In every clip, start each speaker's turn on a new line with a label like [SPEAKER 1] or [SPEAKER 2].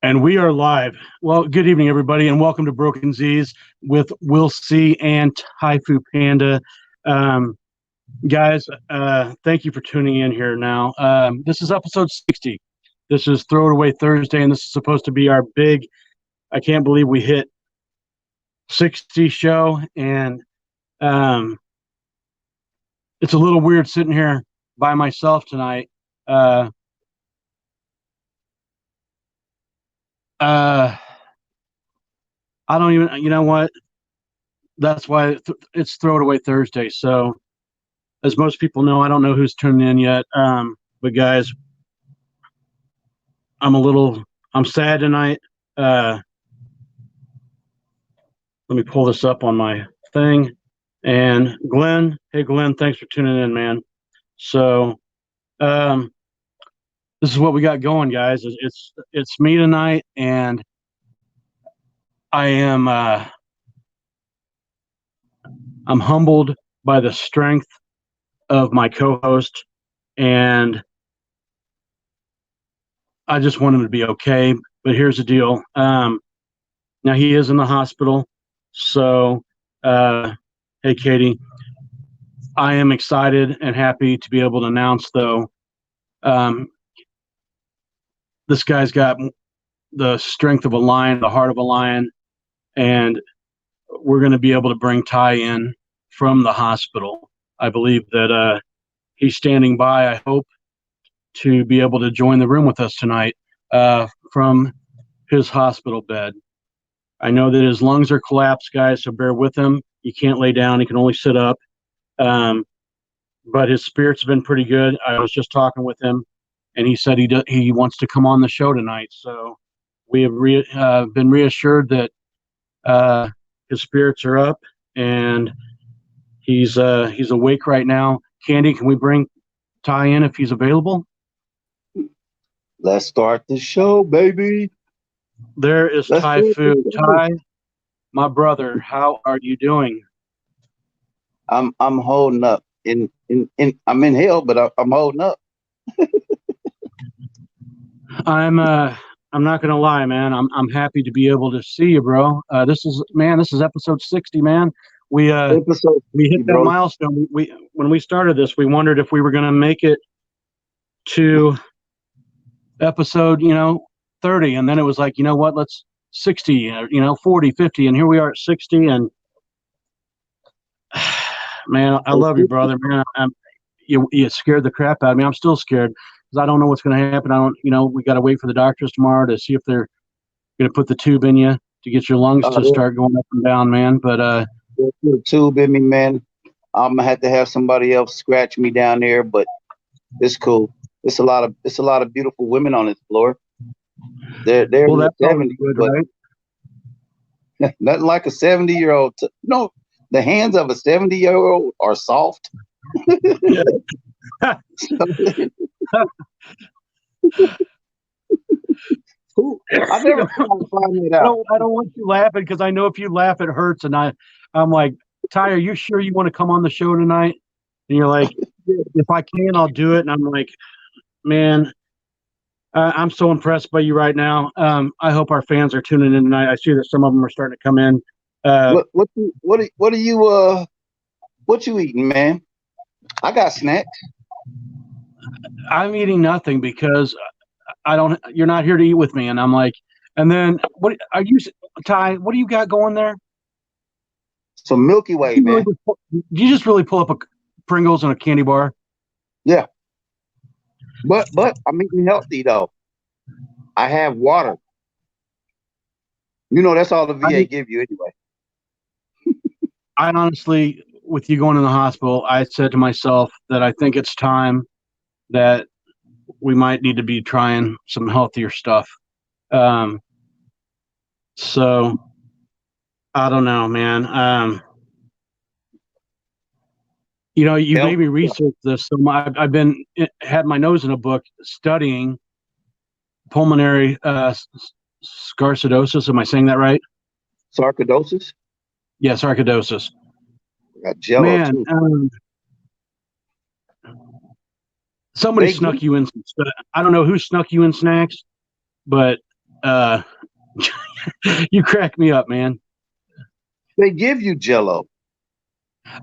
[SPEAKER 1] And we are live. Well, good evening, everybody, and welcome to Broken Zzz's with Will C and Tai Fu Panda. Guys, thank you for tuning in here now. This is episode 60. This is Throw It Away Thursday, and this is supposed to be our big, I can't believe we hit 60 show, and it's a little weird sitting here by myself tonight. I don't even, you know what? That's why it's Throw It Away Thursday. So, as most people know, I don't know who's tuning in yet. But guys, I'm sad tonight. Let me pull this up on my thing. And Glenn, hey Glenn, thanks for tuning in, man. So, this is what we got going, guys. It's me tonight, and I am I'm humbled by the strength of my co-host, and I just want him to be okay. But here's the deal. Now he is in the hospital, so hey Katie, I am excited and happy to be able to announce, though, this guy's got the strength of a lion, the heart of a lion, and we're going to be able to bring Ty in from the hospital. I believe that he's standing by, I hope, to be able to join the room with us tonight from his hospital bed. I know that his lungs are collapsed, guys, so bear with him. He can't lay down. He can only sit up. But his spirits have been pretty good. I was just talking with him, and he said he wants to come on the show tonight. So we have been reassured that his spirits are up, and he's awake right now. Candy, can we bring Ty in if he's available?
[SPEAKER 2] Let's start the show, baby.
[SPEAKER 1] There is Tai Fu. Ty, my brother, how are you doing?
[SPEAKER 2] I'm holding up. I'm in hell, but I'm holding up.
[SPEAKER 1] I'm not gonna lie, man. I'm happy to be able to see you, bro. This is episode 60, man. We hit that milestone. When we started this, we wondered if we were gonna make it to episode 30, and then it was like, you know what, let's 60, 40, 50, and here we are at 60. And man, I love you, brother, man. You scared the crap out of me. I'm still scared because I don't know what's going to happen. We got to wait for the doctors tomorrow to see if they're going to put the tube in you to get your lungs to start going up and down, man. But
[SPEAKER 2] put a tube in me, man. I'm gonna have to have somebody else scratch me down there, but it's cool. It's a lot of beautiful women on this floor. They're well, that's 70, good, right? Nothing like a 70-year-old. No, the hands of a 70-year-old are soft. I never find it out.
[SPEAKER 1] I don't want you laughing because I know if you laugh, it hurts. And I'm like, Ty, are you sure you want to come on the show tonight? And you're like, if I can, I'll do it. And I'm like, man, I'm so impressed by you right now. I hope our fans are tuning in tonight. I see that some of them are starting to come in.
[SPEAKER 2] What you eating, man? I got snacks.
[SPEAKER 1] I'm eating nothing because you're not here to eat with me. And I'm like, and then what are you, Ty, what do you got going there?
[SPEAKER 2] Some Milky Way, man.
[SPEAKER 1] Did you just really pull up a Pringles and a candy bar?
[SPEAKER 2] Yeah. But I'm eating healthy, though. I have water. That's all the VA give you anyway.
[SPEAKER 1] I honestly, with you going in the hospital, I said to myself that I think it's time that we might need to be trying some healthier stuff. So I don't know, man. You made me research this. So I've had my nose in a book studying pulmonary sarcoidosis. Am I saying that right?
[SPEAKER 2] Sarcoidosis?
[SPEAKER 1] Yeah, sarcoidosis.
[SPEAKER 2] I got jello,
[SPEAKER 1] man,
[SPEAKER 2] too.
[SPEAKER 1] Somebody snuck you in some stuff. I don't know who snuck you in snacks, but you crack me up, man.
[SPEAKER 2] They give you Jello.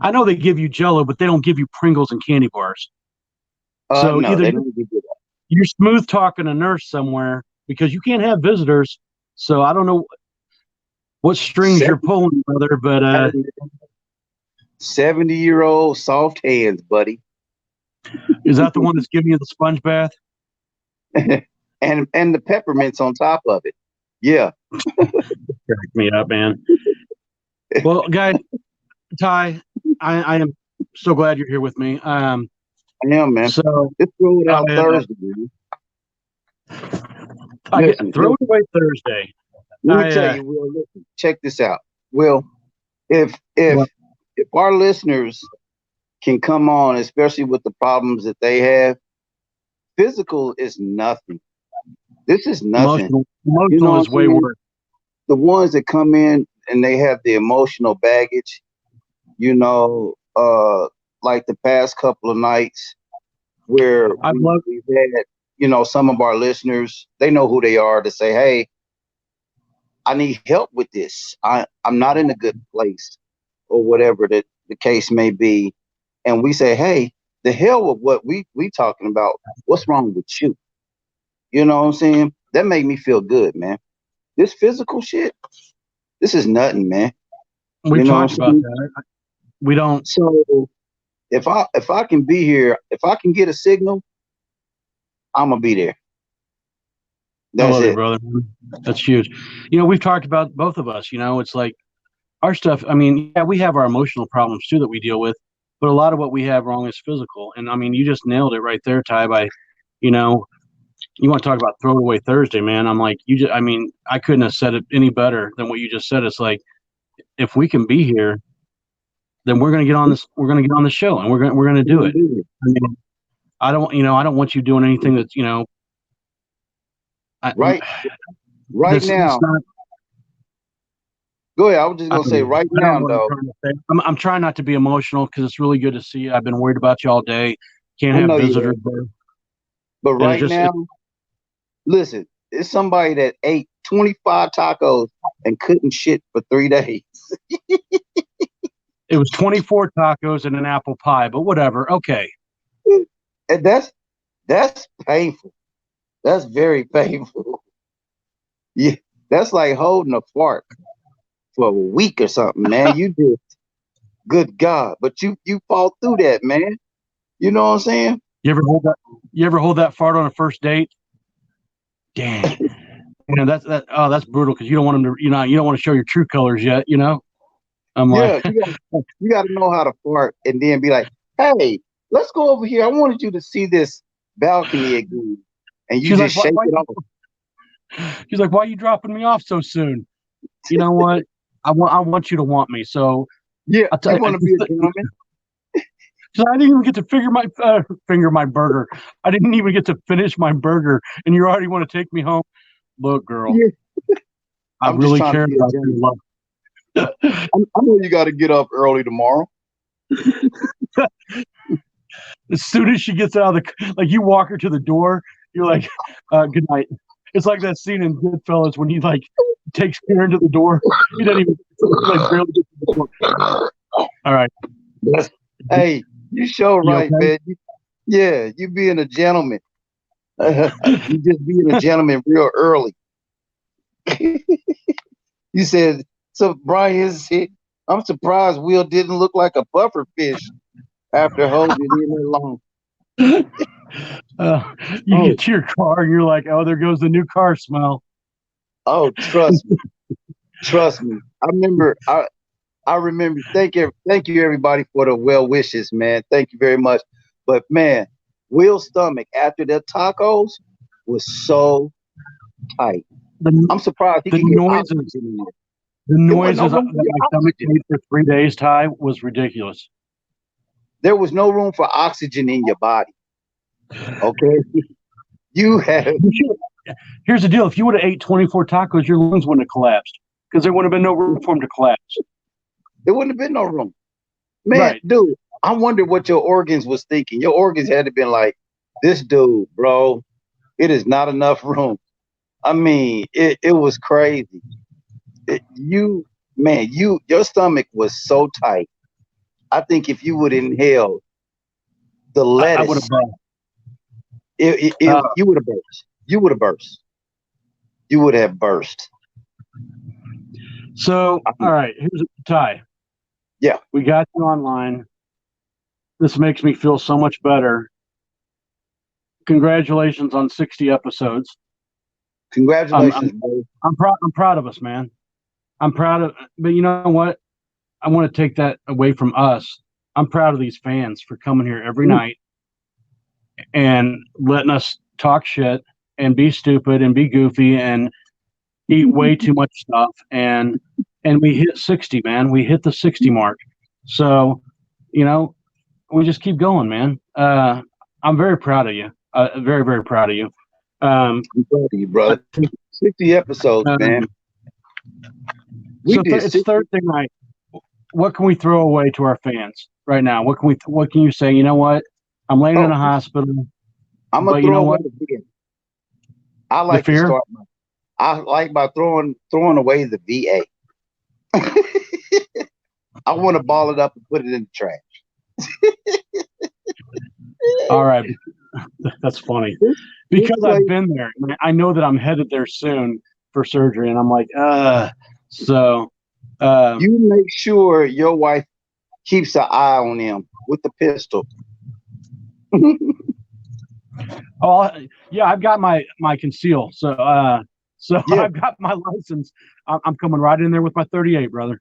[SPEAKER 1] I know they give you Jello, but they don't give you Pringles and candy bars. So
[SPEAKER 2] No,
[SPEAKER 1] either
[SPEAKER 2] they don't give you that.
[SPEAKER 1] You're smooth talking a nurse somewhere because you can't have visitors. So I don't know what strings you're pulling, brother, but
[SPEAKER 2] 70-year-old soft hands, buddy.
[SPEAKER 1] Is that the one that's giving you the sponge bath?
[SPEAKER 2] and the peppermints on top of it. Yeah.
[SPEAKER 1] Crack me up, man. Well, guys, Ty, I am so glad you're here with me.
[SPEAKER 2] I am, man.
[SPEAKER 1] So
[SPEAKER 2] let's throw it out Thursday, man.
[SPEAKER 1] Throw it away Thursday.
[SPEAKER 2] Let me tell you, Will, listen, check this out. Will, if our listeners can come on, especially with the problems that they have, physical is nothing. This is nothing.
[SPEAKER 1] Emotional is way worse.
[SPEAKER 2] The ones that come in and they have the emotional baggage, like the past couple of nights where we've had, some of our listeners, they know who they are to say, hey, I need help with this. I'm not in a good place, or whatever the case may be. And we say, hey, the hell with what we talking about. What's wrong with you? You know what I'm saying? That made me feel good, man. This physical shit, this is nothing, man.
[SPEAKER 1] We talked about that. We don't.
[SPEAKER 2] So if I can be here, if I can get a signal, I'm gonna be there.
[SPEAKER 1] That's it, brother. That's huge. We've talked about both of us. It's like our stuff. I mean, yeah, we have our emotional problems too that we deal with, but a lot of what we have wrong is physical. And I mean, you just nailed it right there, Ty. By you want to talk about throw it away Thursday, man. I'm like, I couldn't have said it any better than what you just said. It's like, if we can be here, then we're going to get on this. We're going to get on the show, and we're going to do it. I mean, I don't want you doing anything that's
[SPEAKER 2] right now. Go ahead. I was just going to say right now, though.
[SPEAKER 1] I'm trying not to be emotional because it's really good to see you. I've been worried about you all day. Can't have visitors.
[SPEAKER 2] But right now, listen, it's somebody that ate 25 tacos and couldn't shit for 3 days.
[SPEAKER 1] It was 24 tacos and an apple pie, but whatever. Okay.
[SPEAKER 2] And that's painful. That's very painful. Yeah, that's like holding a fart for a week or something, man. You just, good God. But you fought through that, man. You know what I'm saying?
[SPEAKER 1] You ever hold that fart on a first date? Dang. That's brutal because you don't want them to, you don't want to show your true colors yet, I'm like,
[SPEAKER 2] you got to know how to fart and then be like, hey, let's go over here. I wanted you to see this balcony again. And you just shake it off.
[SPEAKER 1] She's like, why are you dropping me off so soon? You know what? I want you to want me. So
[SPEAKER 2] yeah, I want to be a gentleman.
[SPEAKER 1] So I didn't even get to finger my burger. I didn't even get to finish my burger, and you already want to take me home. Look, girl, I really care about your love.
[SPEAKER 2] I know you got to get up early tomorrow.
[SPEAKER 1] As soon as she gets out of you walk her to the door, you're like, good night. It's like that scene in Goodfellas when he takes Karen to the door. He doesn't even barely get to the door. All right.
[SPEAKER 2] Hey, you show right, okay? Man. You being a gentleman. You just being a gentleman real early. You said, so Brian, I'm surprised Will didn't look like a puffer fish after holding it in there long.
[SPEAKER 1] You get to your car and you're like, oh, there goes the new car smell.
[SPEAKER 2] Oh, trust me. Trust me. I remember. Thank you everybody for the well wishes, man. Thank you very much. But man, Will's stomach after the tacos was so tight. I'm surprised he could get oxygen in there.
[SPEAKER 1] The noises that my stomach made for 3 days, Ty, was ridiculous.
[SPEAKER 2] There was no room for oxygen in your body. Okay,
[SPEAKER 1] Here's the deal: if you would have ate 24 tacos, your lungs wouldn't have collapsed because there wouldn't have been no room for them to collapse.
[SPEAKER 2] There wouldn't have been no room, man. Right. Dude, I wonder what your organs was thinking. Your organs had to been like, This dude, bro, it is not enough room. I mean, it was crazy. Your stomach was so tight. I think if you would inhale the
[SPEAKER 1] I would
[SPEAKER 2] lettuce,
[SPEAKER 1] have.
[SPEAKER 2] you would have burst. You would have burst. You would have burst.
[SPEAKER 1] So, all right, here's a Ty.
[SPEAKER 2] Yeah,
[SPEAKER 1] we got you online. This makes me feel so much better. Congratulations on 60 episodes.
[SPEAKER 2] Congratulations,
[SPEAKER 1] I'm proud of us, man. I'm proud of, but you know what? I want to take that away from us. I'm proud of these fans for coming here every night and letting us talk shit and be stupid and be goofy and eat way too much stuff. And we hit 60, man. We hit the 60 mark. So, you know, we just keep going, man. I'm very proud of you. Very, very proud of you.
[SPEAKER 2] I'm proud of you, brother. 60 episodes, man.
[SPEAKER 1] It's Thursday night. What can we throw away to our fans right now? What can you say? You know what? I'm laying in a hospital.
[SPEAKER 2] I'm gonna throw away the fear. I like to start. I like by throwing away the VA. I want to ball it up and put it in the trash.
[SPEAKER 1] All right, that's funny because I've been there. I know that I'm headed there soon for surgery, and I'm like, so.
[SPEAKER 2] You make sure your wife keeps an eye on him with the pistol.
[SPEAKER 1] Oh yeah, I've got my conceal. So yeah. I've got my license. I'm coming right in there with my 38, brother.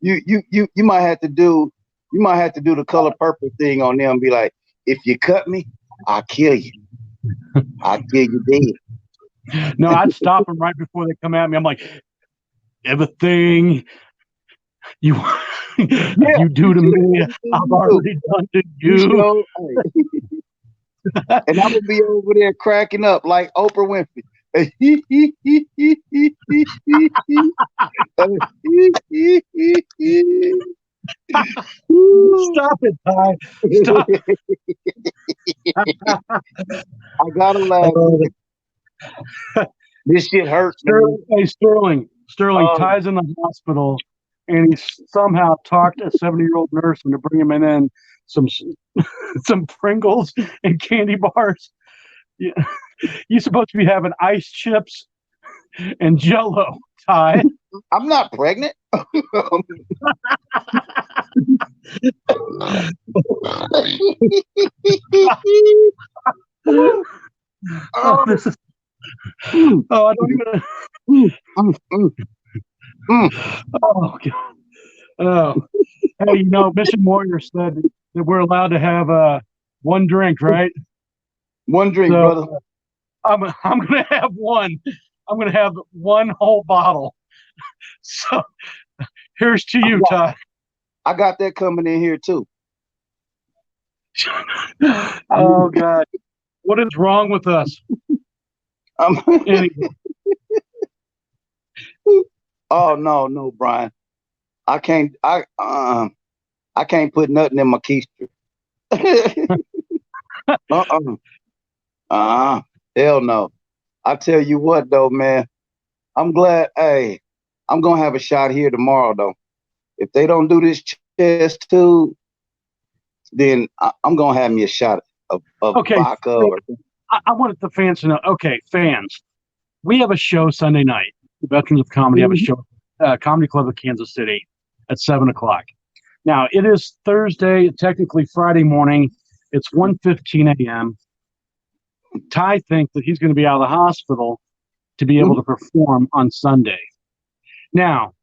[SPEAKER 2] You might have to do the color purple thing on them. Be like, if you cut me, I'll kill you. I'll kill you dead.
[SPEAKER 1] No, I'd stop them right before they come at me. I'm like, everything you do to me, I've already done to you.
[SPEAKER 2] And I'm gonna be over there cracking up like Oprah Winfrey.
[SPEAKER 1] Stop it, Ty. Stop.
[SPEAKER 2] I gotta laugh. This shit hurts.
[SPEAKER 1] Sterling, Ty's in the hospital, and he somehow talked a 70-year-old nurse into bring him in some Pringles and candy bars. Yeah. You're supposed to be having ice chips and Jello, Ty.
[SPEAKER 2] I'm not pregnant.
[SPEAKER 1] I don't even. Oh, God. Oh, hey, Mission Warrior said that we're allowed to have one drink, right?
[SPEAKER 2] One drink, brother.
[SPEAKER 1] I'm gonna have one. I'm gonna have one whole bottle. So here's to you, Ty.
[SPEAKER 2] I got that coming in here too.
[SPEAKER 1] Oh God, what is wrong with us? Anyway.
[SPEAKER 2] Oh no, Brian. I can't put nothing in my keister. Hell no. I tell you what though, man. I'm glad. Hey, I'm gonna have a shot here tomorrow though. If they don't do this chest tube, then I'm gonna have me a shot of vodka. Or
[SPEAKER 1] I wanted the fans to know. Okay, fans, we have a show Sunday night. The Veterans of Comedy have a show, Comedy Club of Kansas City, at 7:00. Now it is Thursday, technically Friday morning. It's 1:15 a.m. Ty thinks that he's going to be out of the hospital to be able to perform on Sunday. Now,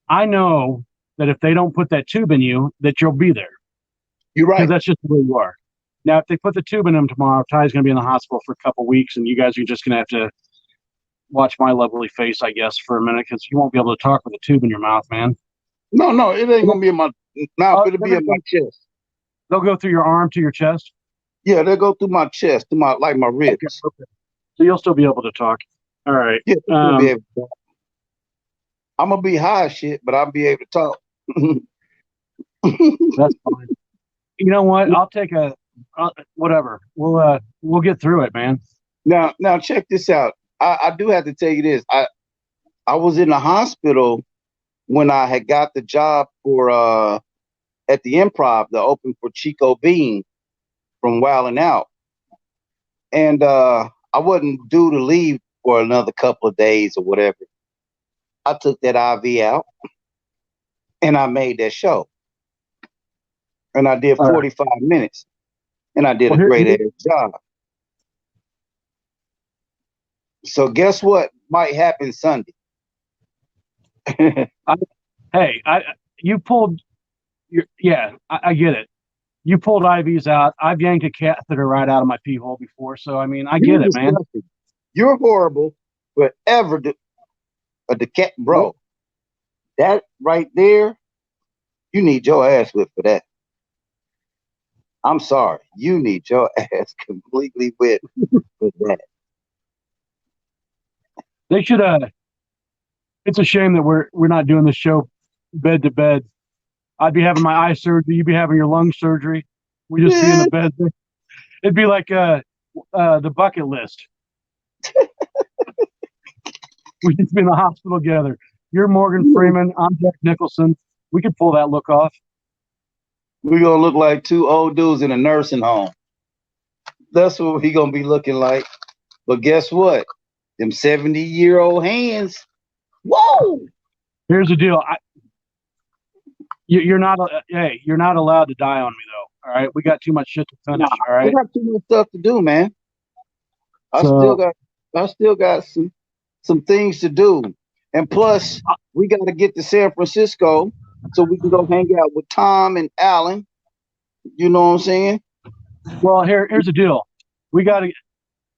[SPEAKER 1] I know that if they don't put that tube in you, that you'll be there.
[SPEAKER 2] You're right.
[SPEAKER 1] Because that's just the way you are. Now, if they put the tube in him tomorrow, Ty's going to be in the hospital for a couple weeks, and you guys are just going to have to watch my lovely face, I guess, for a minute, because you won't be able to talk with a tube in your mouth, man.
[SPEAKER 2] No, it ain't going to be in my mouth. It'll be in my chest.
[SPEAKER 1] They'll go through your arm to your chest?
[SPEAKER 2] Yeah, they'll go through my chest, to my ribs.
[SPEAKER 1] Okay. So you'll still be able to talk. All right.
[SPEAKER 2] Yeah, I'll be able to talk. I'm going to be high as shit, but I'll be able to talk.
[SPEAKER 1] That's fine. You know what? I'll take a Whatever. We'll get through it, man.
[SPEAKER 2] Now check this out. I do have to tell you this. I was in the hospital when I had got the job for at the Improv, the open for Chico Bean from Wildin' Out. And I wasn't due to leave for another couple of days or whatever. I took that IV out and I made that show. And I did 45 minutes. And I did a great ass job. So guess what might happen Sunday?
[SPEAKER 1] You pulled I get it. You pulled IVs out. I've yanked a catheter right out of my pee hole before. So, I mean, I get it, man.
[SPEAKER 2] You're horrible forever. Bro, that right there, you need your ass whipped for that. I'm sorry. You need your ass completely whipped for that.
[SPEAKER 1] They should, it's a shame that we're not doing this show bed to bed. I'd be having my eye surgery. You'd be having your lung surgery. We'd just be in the bed. It'd be like the bucket list. We'd just be in the hospital together. You're Morgan Freeman. I'm Jack Nicholson. We could pull that look off.
[SPEAKER 2] We're going to look like two old dudes in a nursing home. That's what we're going to be looking like. But guess what? Them 70-year-old hands. Whoa!
[SPEAKER 1] Here's the deal. You're not allowed to die on me, though. All right, we got too much shit to finish. All right,
[SPEAKER 2] we got too much stuff to do, man. I still got some things to do, and plus we got to get to San Francisco so we can go hang out with Tom and Alan. You know what I'm saying?
[SPEAKER 1] Well, here's the deal. We got to.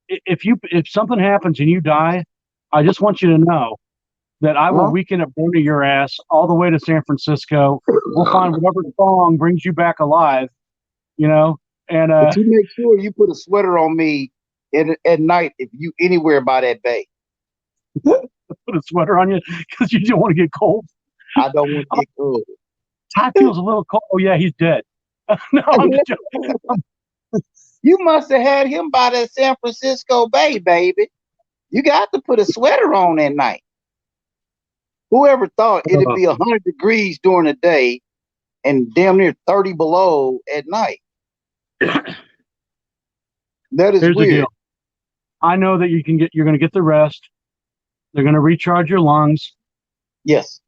[SPEAKER 1] If something happens and you die, I just want you to know that I will weekend at Bernie your ass all the way to San Francisco. We'll find whatever song brings you back alive, you know. And
[SPEAKER 2] but you make sure you put a sweater on me at night if you anywhere by that bay.
[SPEAKER 1] Put a sweater on you because you don't want to get cold.
[SPEAKER 2] I don't want to get cold.
[SPEAKER 1] Ty feels a little cold. Oh yeah, he's dead. No, I'm just joking.
[SPEAKER 2] You must have had him by that San Francisco Bay, baby. You got to put a sweater on at night. Whoever thought it'd be 100 degrees during the day and damn near 30 below at night? That is
[SPEAKER 1] Here's
[SPEAKER 2] weird.
[SPEAKER 1] The deal. I know that you're going to get the rest. They're going to recharge your lungs.
[SPEAKER 2] Yes.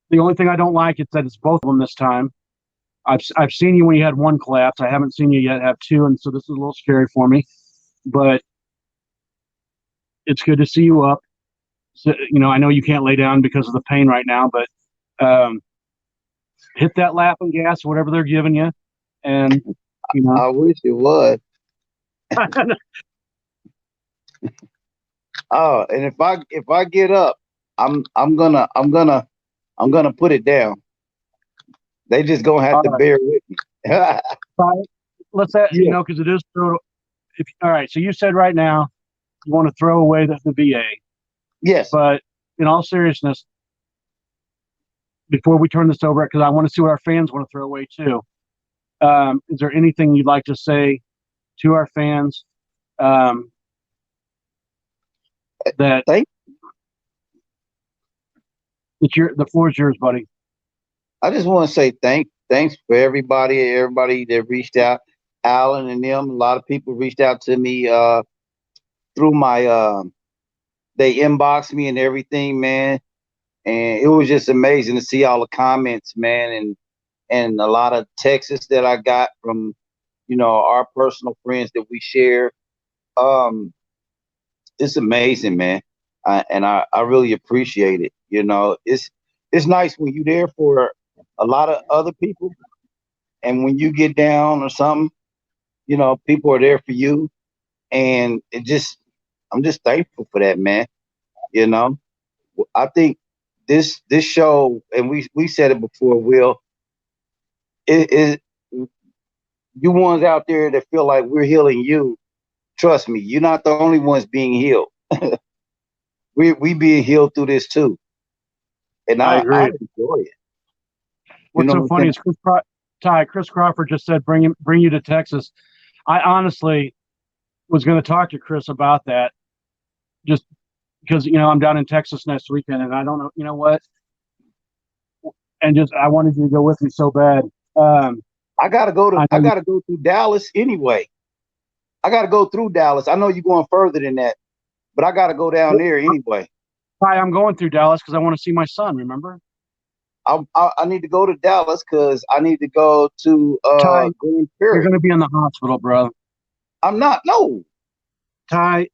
[SPEAKER 1] The only thing I don't like is that it's both of them this time. I've seen you when you had one collapse. I haven't seen you yet have two, and so this is a little scary for me. But it's good to see you up. So, you know, I know you can't lay down because of the pain right now, but hit that laughing gas, whatever they're giving you, and you know.
[SPEAKER 2] I wish it was. Oh, and if I get up, I'm gonna put it down. They just gonna have to bear with me.
[SPEAKER 1] Let's you know, because it is all right. So you said right now you want to throw away the VA.
[SPEAKER 2] Yes.
[SPEAKER 1] But in all seriousness, before we turn this over, because I want to see what our fans want to throw away too. Is there anything you'd like to say to our fans? The floor is yours, buddy.
[SPEAKER 2] I just want to say thanks for everybody that reached out. Alan and them, a lot of people reached out to me through my they inboxed me and everything, man. And it was just amazing to see all the comments, man, and a lot of texts that I got from, you know, our personal friends that we share. It's amazing, man. I really appreciate it. You know, it's nice when you're there for a lot of other people, and when you get down or something, you know, people are there for you, and I'm just thankful for that, man. You know, I think this show, and we said it before, Will, it you ones out there that feel like we're healing you, trust me, you're not the only ones being healed. we being healed through this too, and I enjoy it.
[SPEAKER 1] What's so funny is Chris Crawford just said, bring you to Texas. I honestly was going to talk to Chris about that, just because I'm down in Texas next weekend, and I don't know, you know what, and just I wanted you to go with me so bad.
[SPEAKER 2] I gotta go through Dallas anyway. I gotta go through Dallas. I know you're going further than that, but I gotta go down there anyway.
[SPEAKER 1] Hi, I'm going through Dallas because I want to see my son. Remember?
[SPEAKER 2] I need to go to Dallas because I need to go to
[SPEAKER 1] Ty,
[SPEAKER 2] Grand
[SPEAKER 1] you're
[SPEAKER 2] Prairie.
[SPEAKER 1] going to be in the hospital, bro.
[SPEAKER 2] I'm not. No,
[SPEAKER 1] Ty,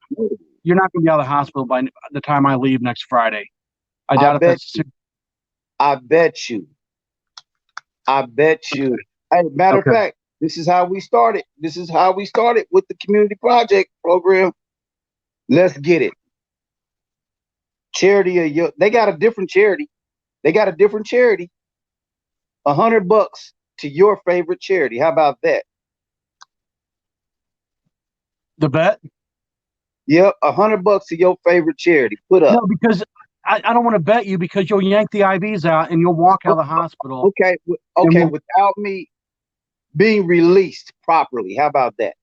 [SPEAKER 1] you're not going to be out of the hospital by the time I leave next Friday. I doubt if that's.
[SPEAKER 2] I bet you. I bet you. As a matter of fact, this is how we started. This is how we started with the community project program. Let's get it. Charity, they got a different charity. They got a different charity. $100 to your favorite charity. How about that?
[SPEAKER 1] The bet?
[SPEAKER 2] Yep, $100 to your favorite charity. Put up.
[SPEAKER 1] No, because I don't want to bet you because you'll yank the IVs out and you'll walk out of the hospital.
[SPEAKER 2] Okay, without me being released properly. How about that?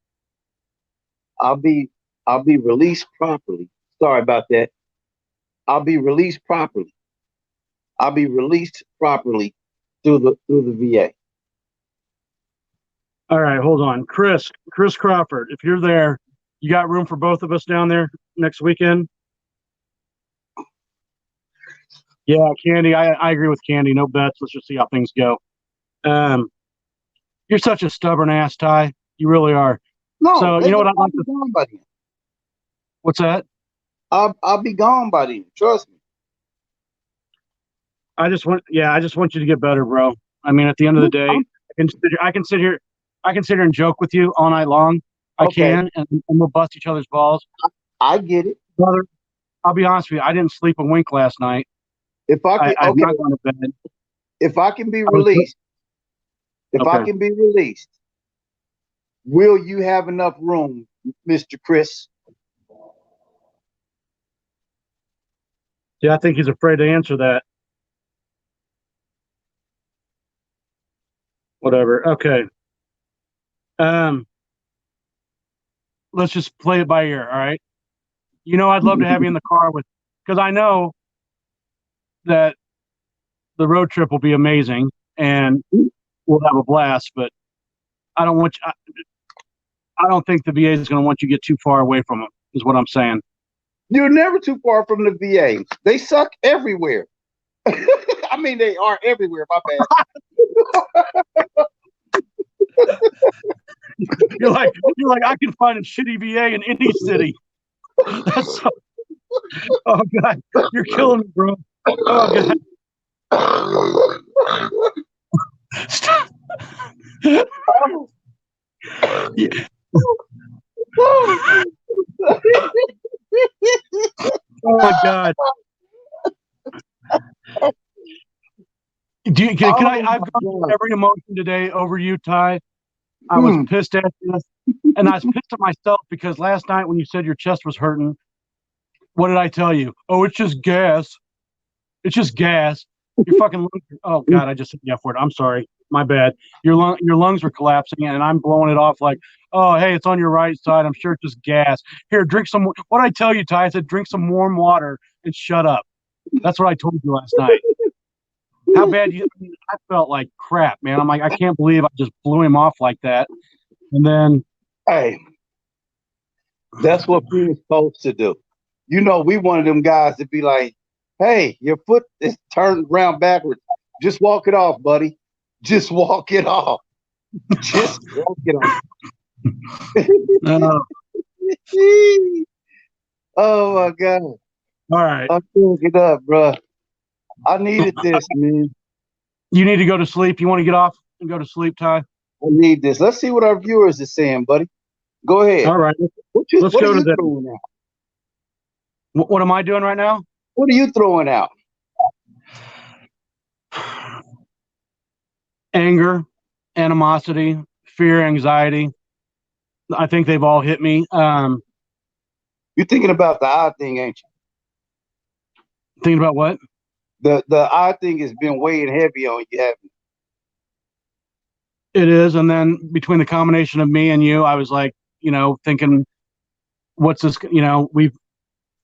[SPEAKER 2] I'll be released properly. Sorry about that. I'll be released properly. I'll be released properly through the VA.
[SPEAKER 1] All right, hold on. Chris Crawford, if you're there, you got room for both of us down there next weekend? Yeah, Candy, I agree with Candy. No bets. Let's just see how things go. You're such a stubborn ass, Ty. You really are.
[SPEAKER 2] No,
[SPEAKER 1] so you know what I'd like to.
[SPEAKER 2] Gone by then.
[SPEAKER 1] What's that?
[SPEAKER 2] I'll be gone by then. Trust me.
[SPEAKER 1] I just want you to get better, bro. I mean, at the end of the day, I can sit here and joke with you all night long. I can, and we'll bust each other's balls.
[SPEAKER 2] I get it,
[SPEAKER 1] brother. I'll be honest with you. I didn't sleep a wink last night.
[SPEAKER 2] If I can,
[SPEAKER 1] I'm not going to bed.
[SPEAKER 2] If I can be released, I can be released, will you have enough room, Mr. Chris?
[SPEAKER 1] Yeah, I think he's afraid to answer that. Whatever. Okay. Let's just play it by ear. All right. I'd love to have you in the car because I know that the road trip will be amazing and we'll have a blast, but I don't think the VA is going to want you to get too far away from them, is what I'm saying.
[SPEAKER 2] You're never too far from the VA. They suck everywhere. I mean, they are everywhere. My bad.
[SPEAKER 1] You're like, I can find a shitty VA in any city. Oh God, you're killing me, bro. Oh God. Stop. Yeah. Oh my God. Can I? I've gone through every emotion today over you, Ty. I was pissed at you, and I was pissed at myself because last night when you said your chest was hurting, what did I tell you? Oh, it's just gas. It's just gas. Your fucking lungs. Oh God, I just said the F word. I'm sorry. My bad. Your lungs were collapsing, and I'm blowing it off like, oh, hey, it's on your right side. I'm sure it's just gas. Here, drink some. What did I tell you, Ty? I said, drink some warm water and shut up. That's what I told you last night. How bad I felt like crap, man. I'm like, I can't believe I just blew him off like that. And then,
[SPEAKER 2] hey, that's what we're supposed to do. We one of them guys to be like, hey, your foot is turned around backwards. Just walk it off, buddy. Just walk it off. Just walk it off. Oh my God.
[SPEAKER 1] All right.
[SPEAKER 2] I'm picking it up, bro. I needed this, man.
[SPEAKER 1] You need to go to sleep. You want to get off and go to sleep, Ty?
[SPEAKER 2] I need this. Let's see what our viewers are saying, buddy. Go ahead.
[SPEAKER 1] All right. Let's go to that. What am I doing right now?
[SPEAKER 2] What are you throwing out?
[SPEAKER 1] Anger, animosity, fear, anxiety. I think they've all hit me.
[SPEAKER 2] You're thinking about the eye thing, ain't you?
[SPEAKER 1] Thinking about what?
[SPEAKER 2] The eye thing has been weighing heavy on you, haven't
[SPEAKER 1] It is. And then between the combination of me and you, I was like, thinking, what's this? We've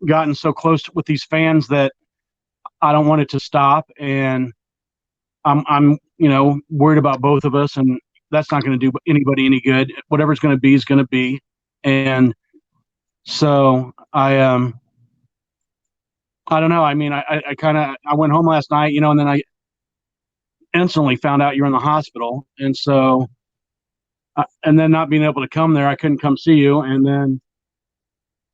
[SPEAKER 1] gotten so close with these fans that I don't want it to stop. And I'm worried about both of us. And that's not going to do anybody any good. Whatever's going to be is going to be. And so I don't know. I mean, I went home last night, and then I instantly found out you're in the hospital. And so, and then not being able to come there, I couldn't come see you. And then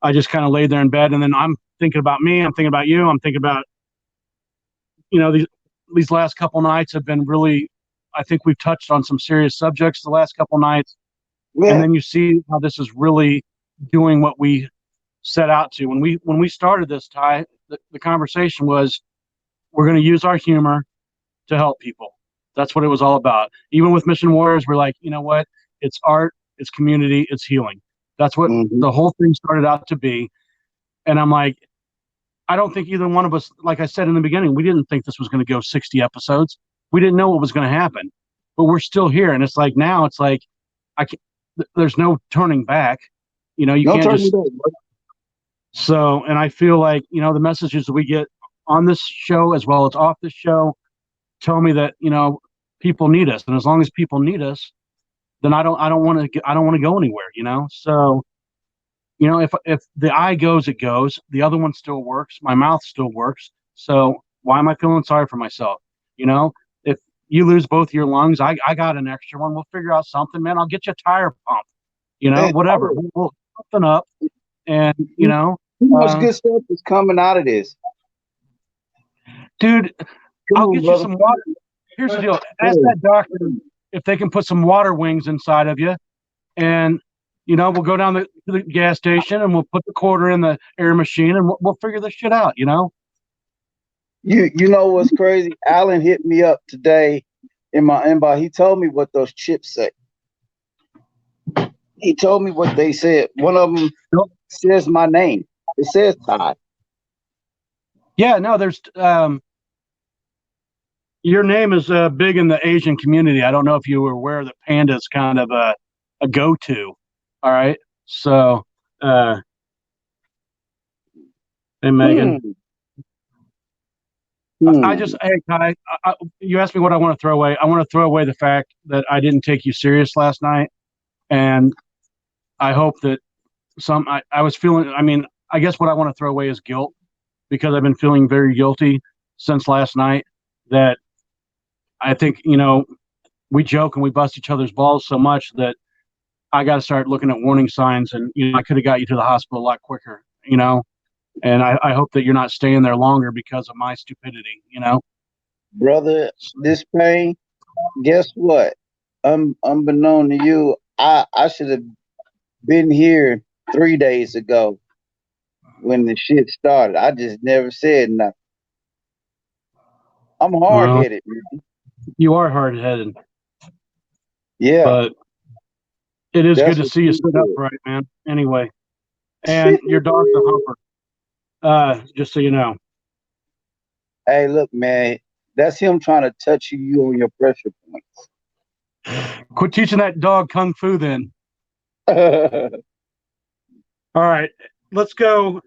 [SPEAKER 1] I just kind of laid there in bed. And then I'm thinking about me. I'm thinking about you. I'm thinking about, these last couple nights have been really, I think we've touched on some serious subjects the last couple nights. Yeah. And then you see how this is really doing what we set out to. When we started this, Ty, the conversation was, we're going to use our humor to help people. That's what it was all about. Even with Mission Warriors, we're like, you know what? It's art, it's community, it's healing. That's what the whole thing started out to be. And I'm like, I don't think either one of us, like I said in the beginning, we didn't think this was going to go 60 episodes. We didn't know what was going to happen, but we're still here. And it's like, now it's like, there's no turning back. You can't just. So, and I feel like, the messages that we get on this show as well as off this show tell me that, people need us. And as long as people need us, then I don't want to go anywhere, So, if the eye goes, it goes. The other one still works. My mouth still works. So why am I feeling sorry for myself? If you lose both your lungs, I got an extra one. We'll figure out something, man. I'll get you a tire pump, whatever. We'll something up. And,
[SPEAKER 2] much good stuff is coming out of this.
[SPEAKER 1] Dude, I'll get you some water. Here's the deal. Ask that doctor if they can put some water wings inside of you. And, we'll go down to the gas station and we'll put the quarter in the air machine and we'll figure this shit out,
[SPEAKER 2] You know what's crazy? Alan hit me up today in my inbox. He told me what those chips say. He told me what they said. One of them says my name. It says Tai.
[SPEAKER 1] Yeah, no, there's your name is big in the Asian community. I don't know if you were aware that Panda is kind of a go-to. All right. So, hey, Megan. Hey, Kai, you asked me what I want to throw away. I want to throw away the fact that I didn't take you serious last night. And I hope that I was feeling, I guess what I want to throw away is guilt, because I've been feeling very guilty since last night, that I think, we joke and we bust each other's balls so much that I got to start looking at warning signs. And, I could have got you to the hospital a lot quicker, and I hope that you're not staying there longer because of my stupidity,
[SPEAKER 2] Brother, this pain, guess what? Unbeknown to you, I should have been here 3 days ago when the shit started. I just never said nothing. I'm hard-headed, man.
[SPEAKER 1] You are hard-headed.
[SPEAKER 2] Yeah.
[SPEAKER 1] But it is good to see you sit upright, man. Anyway. And your dog's a humper. Just so you know.
[SPEAKER 2] Hey, look, man. That's him trying to touch you on your pressure points.
[SPEAKER 1] Quit teaching that dog kung fu then. All right. Let's go,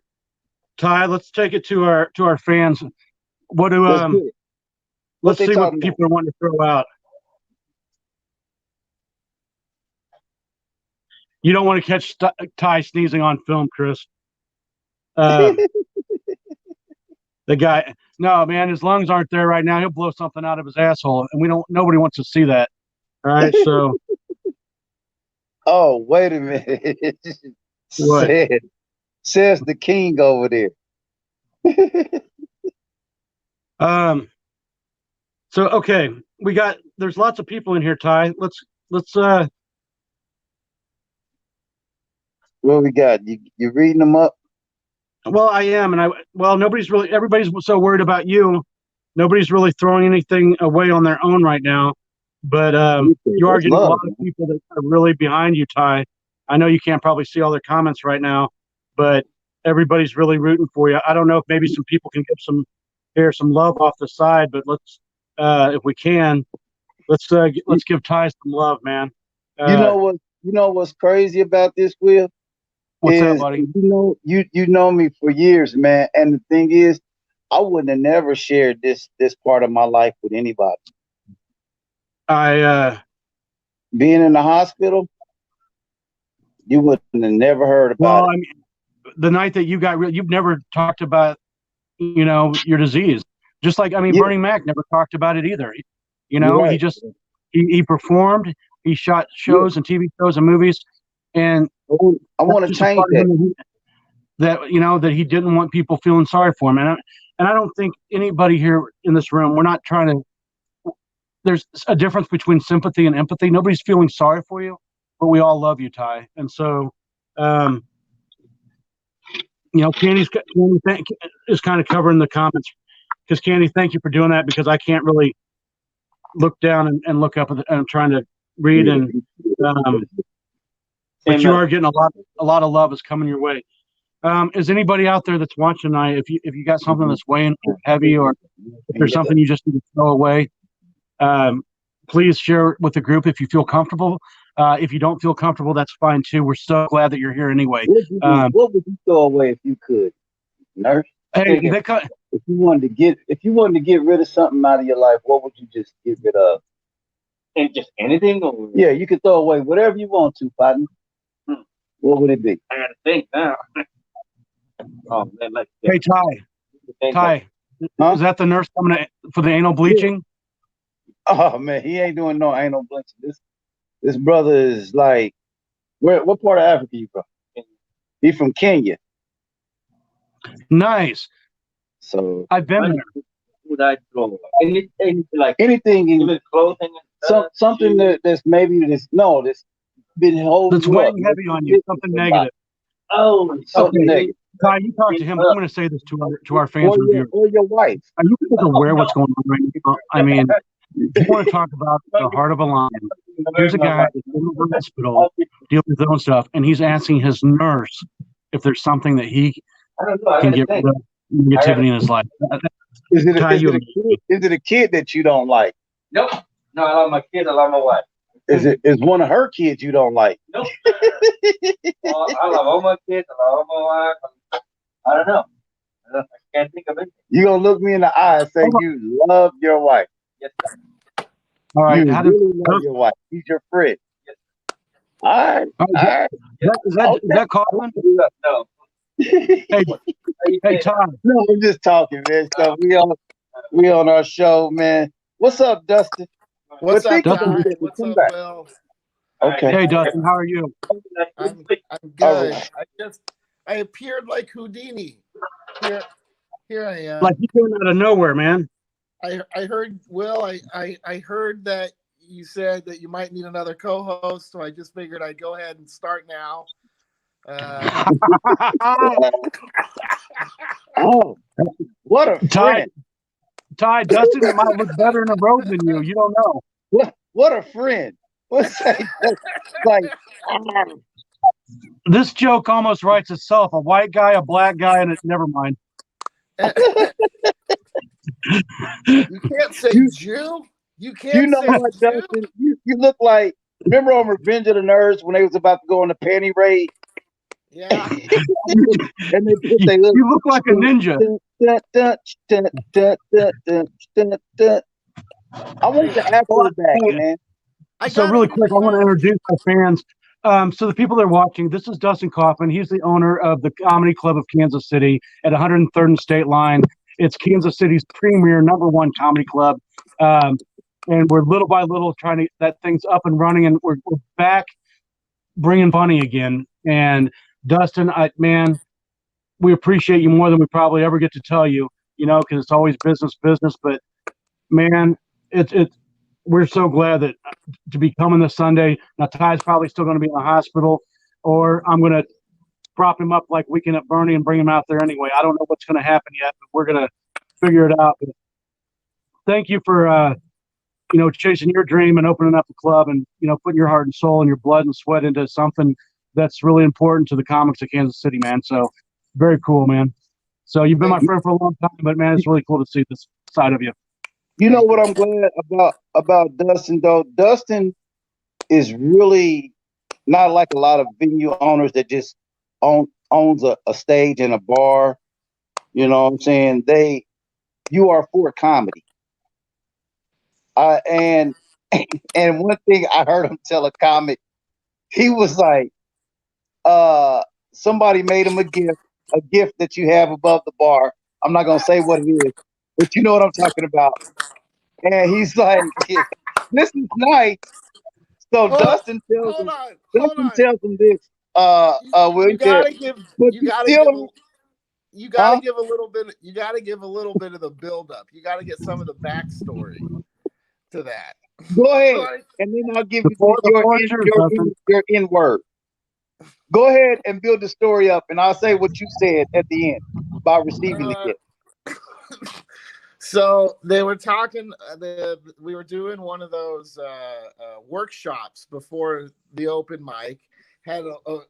[SPEAKER 1] Ty. Let's take it to our fans. What do let's see what people are wanting to throw out. You don't want to catch Ty sneezing on film, Chris. The guy, no, man, his lungs aren't there right now. He'll blow something out of his asshole, and nobody wants to see that. All right, so.
[SPEAKER 2] Oh, wait a minute.
[SPEAKER 1] What?
[SPEAKER 2] Says the king over there.
[SPEAKER 1] So okay, there's lots of people in here, Ty. Let's
[SPEAKER 2] what we got? You reading them up?
[SPEAKER 1] Well, I am, and everybody's so worried about you. Nobody's really throwing anything away on their own right now. But you are getting a lot of people that are really behind you, Ty. I know you can't probably see all their comments right now, but everybody's really rooting for you. I don't know if maybe some people can give some love off the side, but let's, if we can, let's give Ty some love, man.
[SPEAKER 2] You know what? You know what's crazy about this, Will?
[SPEAKER 1] What's that, buddy?
[SPEAKER 2] You know me for years, man. And the thing is, I wouldn't have never shared this part of my life with anybody. Being in the hospital, you wouldn't have never heard about it.
[SPEAKER 1] I mean, the night that you got you've never talked about, you know, your disease. Just like, I mean, Bernie Mac never talked about it either. You know,
[SPEAKER 2] Right.
[SPEAKER 1] he just he performed, he shot shows and TV shows and movies, and
[SPEAKER 2] I want to change
[SPEAKER 1] that you know, that he didn't want people feeling sorry for him. And I don't think anybody here in this room, we're not trying to, there's a difference between sympathy and empathy. Nobody's feeling sorry for you, but we all love you, Ty. And so, you know, Candy is kind of covering the comments, because Candy, thank you for doing that, because I can't really look down and look up, and I'm trying to read, and but you are getting a lot of love is coming your way. Is anybody out there that's watching tonight, if you got something that's weighing heavy, or if there's something you just need to throw away, please share it with the group if you feel comfortable. If you don't feel comfortable, that's fine too. We're so glad that you're here anyway.
[SPEAKER 2] What would you throw away if you could, nurse?
[SPEAKER 1] Hey,
[SPEAKER 2] if you wanted to get rid of something out of your life, what would you just get rid of?
[SPEAKER 3] And just anything? Or?
[SPEAKER 2] Yeah, you can throw away whatever you want to, partner. What would it be?
[SPEAKER 3] I gotta think now. Oh man, like
[SPEAKER 1] hey, Ty, is that the nurse coming for the anal bleaching?
[SPEAKER 2] Oh man, he ain't doing no anal bleaching. This brother is like, what part of Africa you from? He's from Kenya.
[SPEAKER 1] Nice.
[SPEAKER 2] So
[SPEAKER 1] I've been there.
[SPEAKER 3] Would I throw anything like
[SPEAKER 2] anything in
[SPEAKER 3] even clothing?
[SPEAKER 2] Something that's been holding.
[SPEAKER 1] That's weighing heavy on you. Something negative.
[SPEAKER 3] Oh,
[SPEAKER 2] something negative.
[SPEAKER 1] Ty, you talk to him. I'm going to say this to our fans and viewers.
[SPEAKER 2] Or your wife.
[SPEAKER 1] Are you aware what's going on right now? I mean, if you want to talk about the heart of a lion, here's a guy that's in the hospital dealing with his own stuff, and he's asking his nurse if there's something that he can get rid of negativity in his life.
[SPEAKER 2] Is it a kid that you don't like?
[SPEAKER 3] Nope. No, I love my kids. I love my wife.
[SPEAKER 2] Is one of her kids you don't like?
[SPEAKER 3] Nope. I love all my kids. I love all my wife. I don't know. I can't think of it.
[SPEAKER 2] You gonna look me in the eye and say you love your wife?
[SPEAKER 3] Yes, sir.
[SPEAKER 1] All right.
[SPEAKER 2] You really love your wife. He's your friend.
[SPEAKER 3] Yes.
[SPEAKER 2] All right.
[SPEAKER 1] Is that Coughlin?
[SPEAKER 3] No.
[SPEAKER 1] Hey, Tom.
[SPEAKER 2] No, we're just talking, man. So we on our show, man. What's up, Dustin?
[SPEAKER 4] What's up,
[SPEAKER 1] Dustin?
[SPEAKER 4] What's up, Will?
[SPEAKER 2] Okay.
[SPEAKER 1] Hey, Dustin, how are you?
[SPEAKER 4] I'm good. I appeared like Houdini. Here I am.
[SPEAKER 1] Like you came out of nowhere, man.
[SPEAKER 4] I heard, Will, I heard that you said that you might need another co-host, so I just figured I'd go ahead and start now.
[SPEAKER 2] Oh, what a friend.
[SPEAKER 1] Ty, Dustin might look better in a robe than you. You don't know.
[SPEAKER 2] What a friend. What's that? Like,
[SPEAKER 1] this joke almost writes itself. A white guy, a black guy, and it's never mind.
[SPEAKER 4] You can't say Jew. You can't.
[SPEAKER 2] You know
[SPEAKER 4] say
[SPEAKER 2] what, Dustin? You look like. Remember on Revenge of the Nerds when they was about to go on the panty raid?
[SPEAKER 4] Yeah.
[SPEAKER 2] And
[SPEAKER 1] you look like a ninja.
[SPEAKER 2] I want the afro back, man.
[SPEAKER 1] So really quick, I want to introduce our fans. So the people that are watching, this is Dustin Kaufman. He's the owner of the Comedy Club of Kansas City at 103rd and State Line. It's Kansas City's premier #1 comedy club. And we're little by little trying to get that thing's up and running, and we're back bringing funny again. And Dustin, man, we appreciate you more than we probably ever get to tell you, you know, because it's always business. But man, we're so glad that to be coming this Sunday. Now Ty's probably still going to be in the hospital, or I'm going to prop him up like Weekend at Bernie and bring him out there anyway. I don't know what's going to happen yet, but we're going to figure it out. But thank you for chasing your dream and opening up the club, and putting your heart and soul and your blood and sweat into something that's really important to the comics of Kansas City, man. So very cool, man. So you've been my friend for a long time, but man, it's really cool to see this side of you.
[SPEAKER 2] You know what I'm glad about Dustin though? Dustin is really not like a lot of venue owners that just owns a stage and a bar. You know what I'm saying? You are for comedy. And one thing I heard him tell a comic, he was like, somebody made him a gift that you have above the bar. I'm not gonna say what it is, but you know what I'm talking about. And he's like, yeah, this is nice. So Dustin tells him this.
[SPEAKER 4] You gotta give you gotta give a little bit of the build up. You gotta get some of the backstory to that.
[SPEAKER 2] Go ahead, and then I'll give you your in word. Go ahead and build the story up, and I'll say what you said at the end about receiving the gift.
[SPEAKER 4] So they were talking. We were doing one of those workshops before the open mic. Had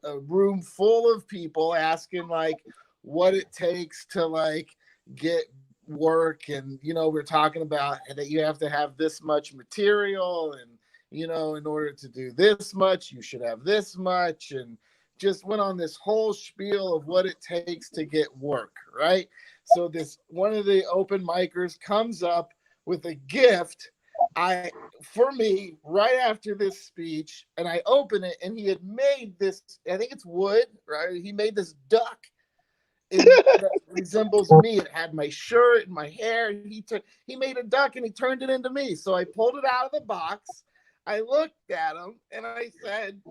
[SPEAKER 4] a room full of people asking like what it takes to like get work, and we're talking about that you have to have this much material, and in order to do this much, you should have this much, and just went on this whole spiel of what it takes to get work, right? So this one of the open micers comes up with a gift for me right after this speech, and I open it, and he had made this, I think it's wood, right? He made this duck that resembles me. It had my shirt and my hair. He made a duck and he turned it into me. So I pulled it out of the box. I looked at him and I said,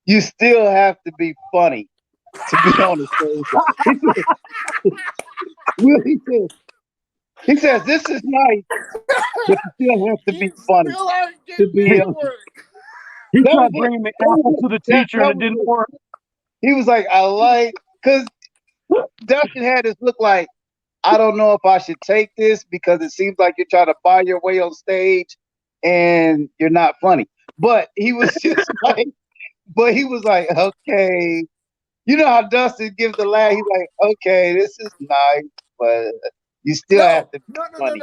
[SPEAKER 2] "You still have to be funny to be on the stage." He says, "This is nice, but you still have to be funny to be on."
[SPEAKER 1] He tried bringing the apple to the teacher and it didn't work.
[SPEAKER 2] He was like, because Dustin had this look like, I don't know if I should take this because it seems like you're trying to buy your way on stage and you're not funny. But he was just like, okay. You know how Dustin gives the laugh? He's like, okay, this is nice, but you still have to be funny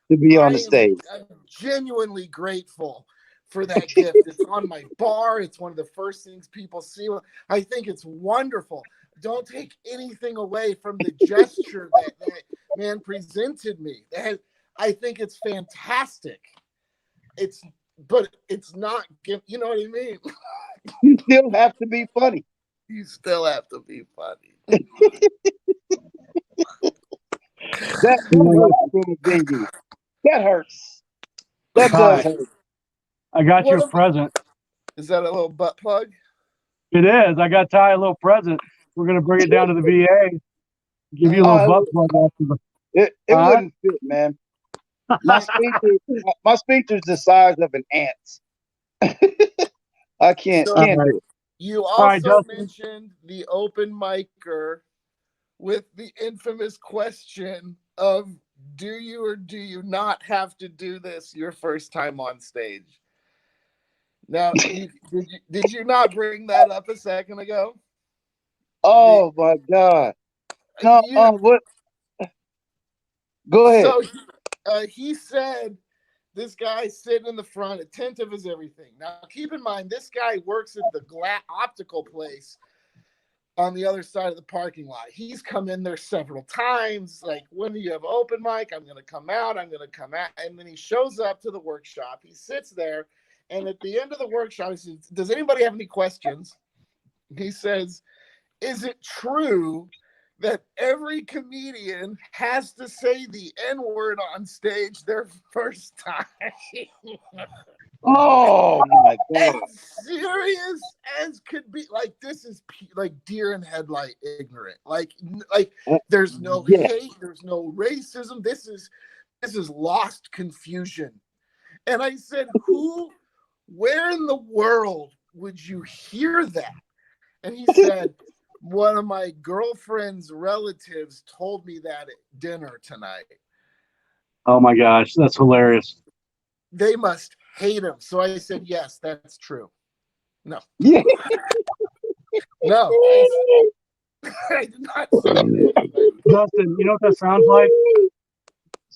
[SPEAKER 2] to be on the stage.
[SPEAKER 4] I'm genuinely grateful for that gift. It's on my bar. It's one of the first things people see. I think it's wonderful. Don't take anything away from the gesture that man presented me. I think it's fantastic. But it's not, you know what I mean?
[SPEAKER 2] You still have to be funny.
[SPEAKER 4] You still have to be funny.
[SPEAKER 2] That hurts. That does hurt.
[SPEAKER 1] I got you a present.
[SPEAKER 4] Is that a little butt plug?
[SPEAKER 1] It is. I got Ty a little present. We're going to bring it down to the VA. Give you a little butt plug after the...
[SPEAKER 2] It wouldn't fit, man. My sphincter's the size of an ant's. I can't do it.
[SPEAKER 4] You also mentioned the open micer with the infamous question of, do you or do you not have to do this your first time on stage? Now, did you not bring that up a second ago?
[SPEAKER 2] Oh my God! No, what? Go ahead.
[SPEAKER 4] So he said, this guy sitting in the front, attentive as everything. Now, keep in mind, this guy works at the optical place on the other side of the parking lot. He's come in there several times. Like, when do you have open mic? I'm going to come out. And then he shows up to the workshop. He sits there. And at the end of the workshop, he says, does anybody have any questions? He says, is it true that every comedian has to say the N-word on stage their first time?
[SPEAKER 2] Oh my God!
[SPEAKER 4] As serious as could be. Like, this is like deer in headlight ignorant. Like there's no hate, there's no racism. This is lost confusion. And I said, where in the world would you hear that? And he said, one of my girlfriend's relatives told me that at dinner tonight.
[SPEAKER 1] Oh my gosh, that's hilarious.
[SPEAKER 4] They must hate him. So I said, yes, that's true. No.
[SPEAKER 2] Yeah.
[SPEAKER 4] No. I did not say that.
[SPEAKER 1] Dustin, you know what that sounds like?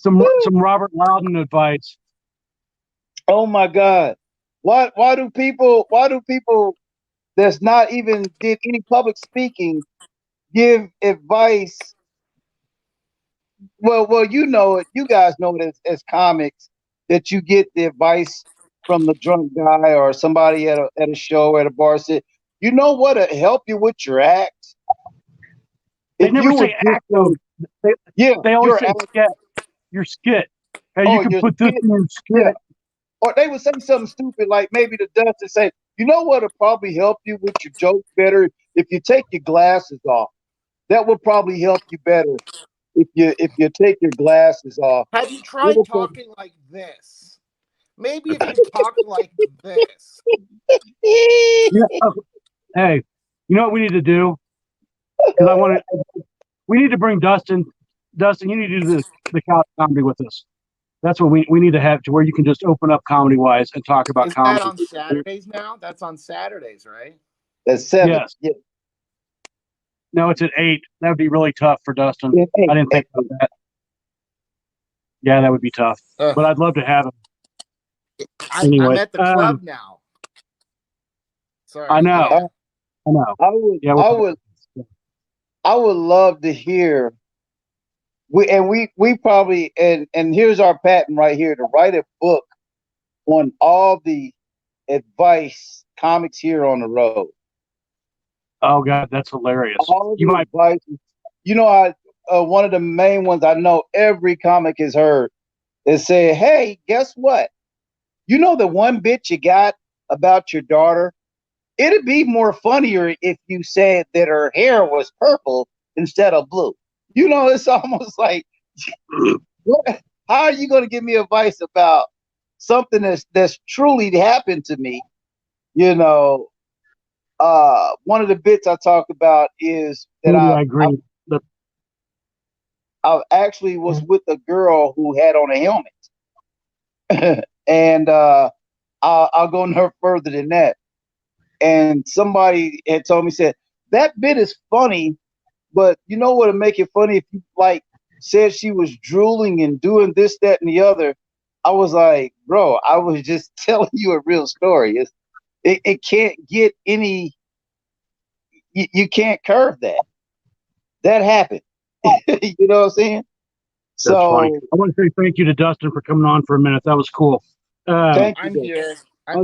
[SPEAKER 1] some Robert Loudon advice.
[SPEAKER 2] Oh my God. Why do people that's not even did any public speaking give advice? Well, you know it. You guys know it as comics that you get the advice from the drunk guy or somebody at a show at a bar said, you know what'll help you with your act?
[SPEAKER 1] They
[SPEAKER 2] If
[SPEAKER 1] never
[SPEAKER 2] you would
[SPEAKER 1] say act though. They always say skit. Your skit. Hey, you can put this in your skit.
[SPEAKER 2] Yeah. Or they would say something stupid like maybe to Dustin say, you know what'll probably help you with your joke better if you take your glasses off. That would probably help you better if you take your glasses off.
[SPEAKER 4] Have you tried talking like this? Maybe if you talk like this.
[SPEAKER 1] Yeah. Hey, you know what we need to do? Because we need to bring Dustin. Dustin, you need to do the couch comedy with us. That's what we need to have to where you can just open up comedy wise and talk about
[SPEAKER 4] Is
[SPEAKER 1] comedy.
[SPEAKER 4] that on Saturdays now? That's on Saturdays, right?
[SPEAKER 2] That's 7.
[SPEAKER 1] Yes.
[SPEAKER 2] Yeah.
[SPEAKER 1] No, it's at 8. That would be really tough for Dustin.
[SPEAKER 2] Yeah,
[SPEAKER 1] I didn't think about that. Yeah, that would be tough. But I'd love to have him. Anyway,
[SPEAKER 4] I'm at the club now. Sorry.
[SPEAKER 1] I know. I know.
[SPEAKER 2] I would love to hear. We probably and here's our patent right here to write a book on all the advice comics here on the road.
[SPEAKER 1] Oh God, that's hilarious.
[SPEAKER 2] Advice. You know, one of the main ones I know every comic has heard is say, "Hey, guess what? You know the one bit you got about your daughter? It'd be more funnier if you said that her hair was purple instead of blue." You know, it's almost like, how are you going to give me advice about something that's truly happened to me? You know, one of the bits I talk about is that
[SPEAKER 1] I agree.
[SPEAKER 2] I actually was with a girl who had on a helmet, and I'll go no further than that. And somebody had told me, said, that bit is funny, but you know what would make it funny if you like said she was drooling and doing this, that, and the other. I was like, bro, I was just telling you a real story. It can't get any. You can't curve that. That happened. You know what I'm saying?
[SPEAKER 1] That's funny. I want to say thank you to Dustin for coming on for a minute. That was cool.
[SPEAKER 2] Thank you.
[SPEAKER 4] I'm here.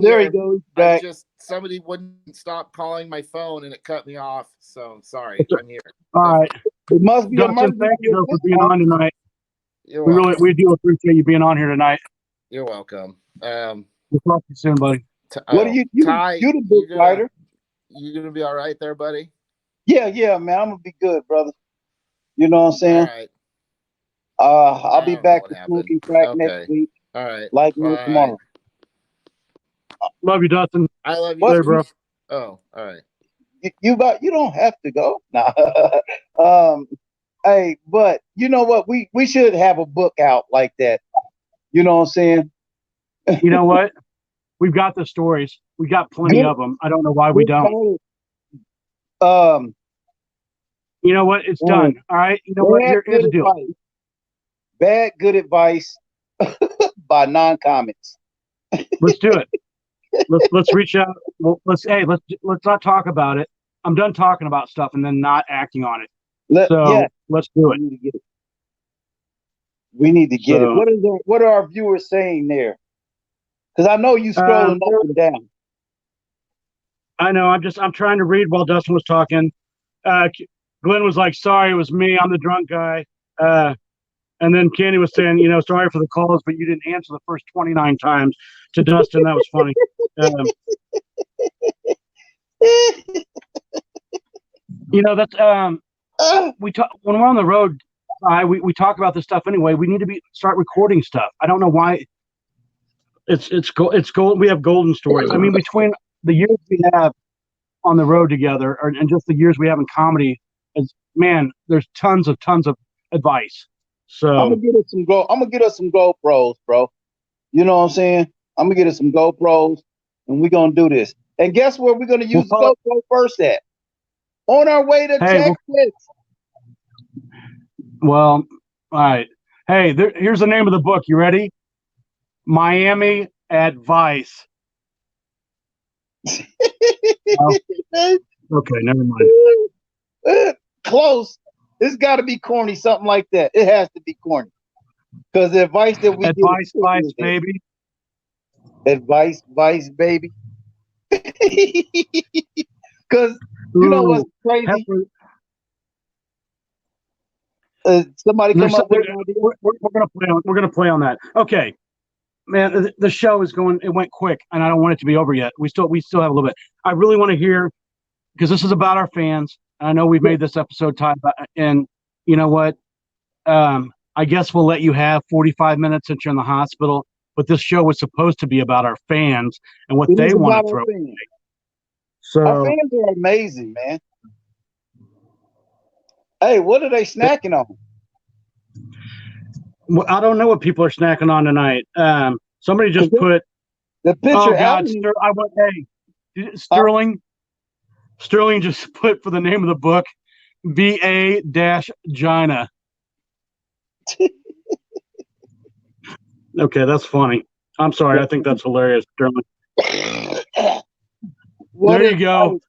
[SPEAKER 2] There you go. Back.
[SPEAKER 4] Somebody wouldn't stop calling my phone and it cut me off. So sorry. I'm here.
[SPEAKER 1] All right.
[SPEAKER 2] It must be
[SPEAKER 1] Dustin, thank you for being on tonight. We do appreciate you being on here tonight.
[SPEAKER 4] You're welcome.
[SPEAKER 1] We'll talk to you soon, buddy.
[SPEAKER 2] What do you
[SPEAKER 4] Ty,
[SPEAKER 2] the big writer?
[SPEAKER 4] You gonna be all right there, buddy?
[SPEAKER 2] Yeah, man. I'm gonna be good, brother. You know what I'm saying?
[SPEAKER 4] All right.
[SPEAKER 2] I'll be back to smoking crack next week.
[SPEAKER 4] All right.
[SPEAKER 2] Like no tomorrow.
[SPEAKER 1] Love you, Dustin.
[SPEAKER 4] I love you,
[SPEAKER 1] later, bro.
[SPEAKER 4] Oh, all right.
[SPEAKER 2] You don't have to go. Nah. Hey, but you know what? We should have a book out like that. You know what I'm saying?
[SPEAKER 1] You know what? We've got the stories. We got plenty of them. I don't know why we don't. You know what? It's done. All right. You know what? Here's the deal.
[SPEAKER 2] Bad good advice by non-comics.
[SPEAKER 1] Let's do it. Let's reach out. Let's not talk about it. I'm done talking about stuff and then not acting on it. Let's do it.
[SPEAKER 2] We need to get it. What are our viewers saying there? Because I know you scrolling up and down.
[SPEAKER 1] I know. I'm trying to read while Dustin was talking. Glenn was like, "Sorry, it was me. I'm the drunk guy." And then Candy was saying, "Sorry for the calls, but you didn't answer the first 29 times to Dustin." That was funny. That's we talk when we're on the road. We talk about this stuff anyway. We need to start recording stuff. I don't know why. It's gold. We have golden stories. I mean, between the years we have on the road together, and just the years we have in comedy, there's tons of advice. So
[SPEAKER 2] I'm gonna get us some GoPros, bro. You know what I'm saying? I'm gonna get us some GoPros, and we're gonna do this. And guess where we're gonna use the GoPro first at? On our way to Texas.
[SPEAKER 1] Well, all right. Hey, here's the name of the book. You ready? Miami Advice. Oh, okay, never mind.
[SPEAKER 2] Close. It's got to be corny, something like that. It has to be corny. Because the advice that we
[SPEAKER 1] Advice, baby.
[SPEAKER 2] Advice, baby. Because you know what's crazy? Somebody come up with an idea.
[SPEAKER 1] We're gonna play on that. Okay, man. The show is going. It went quick, and I don't want it to be over yet. We still have a little bit. I really want to hear, because this is about our fans. I know we've made this episode time, and you know what? I guess we'll let you have 45 minutes since you're in the hospital. But this show was supposed to be about our fans and what they want to throw away. So
[SPEAKER 2] our fans are amazing, man. Hey, what are they snacking on?
[SPEAKER 1] Well, I don't know what people are snacking on tonight. Somebody just put
[SPEAKER 2] the picture.
[SPEAKER 1] Oh God, Sterling. Sterling just put for the name of the book, BA-Gina. Okay, that's funny. I'm sorry. I think that's hilarious, Sterling. There you go.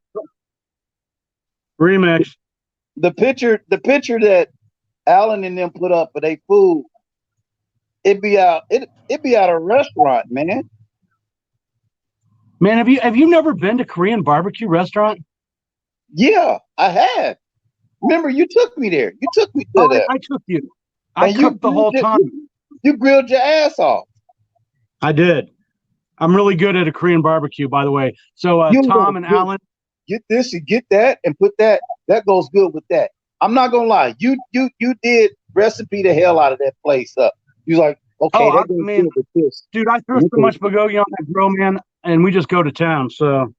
[SPEAKER 1] Remix.
[SPEAKER 2] The picture that Alan and them put up for their food, it'd be out a restaurant, man.
[SPEAKER 1] Man, have you never been to Korean barbecue restaurant?
[SPEAKER 2] Yeah, I have. Remember, you took me there. You took me to that.
[SPEAKER 1] I took you. I cooked the whole time.
[SPEAKER 2] You grilled your ass off.
[SPEAKER 1] I did. I'm really good at a Korean barbecue, by the way. So Tom and Alan,
[SPEAKER 2] get this and get that and put that. That goes good with that. I'm not gonna lie. You did recipe the hell out of that place up. You like, okay, that goes good with this.
[SPEAKER 1] Dude, I threw so much bulgogi on that grill, man, and we just go to town. So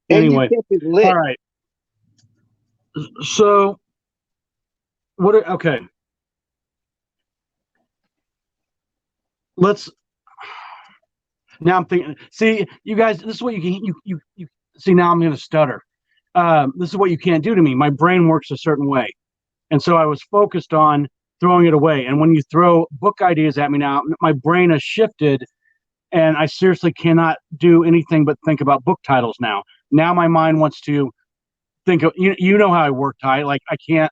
[SPEAKER 1] anyway, all right. So okay. Now I'm thinking. See, you guys, this is what you can. You see. Now I'm going to stutter. This is what you can't do to me. My brain works a certain way, and so I was focused on throwing it away. And when you throw book ideas at me now, my brain has shifted, and I seriously cannot do anything but think about book titles now. Now my mind wants to think of. You know how I work, Ty. Like I can't.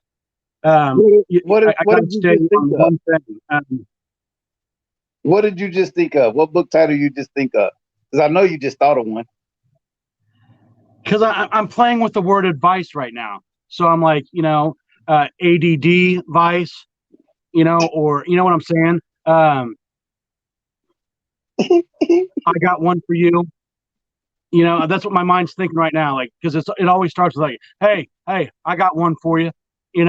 [SPEAKER 2] What did you just think of? What book title you just think of? Because I know you just thought of one.
[SPEAKER 1] Because I'm playing with the word advice right now. So I'm like, ADD vice, or you know what I'm saying? I got one for you. That's what my mind's thinking right now. Like, because it always starts with like, hey, I got one for you. Hey,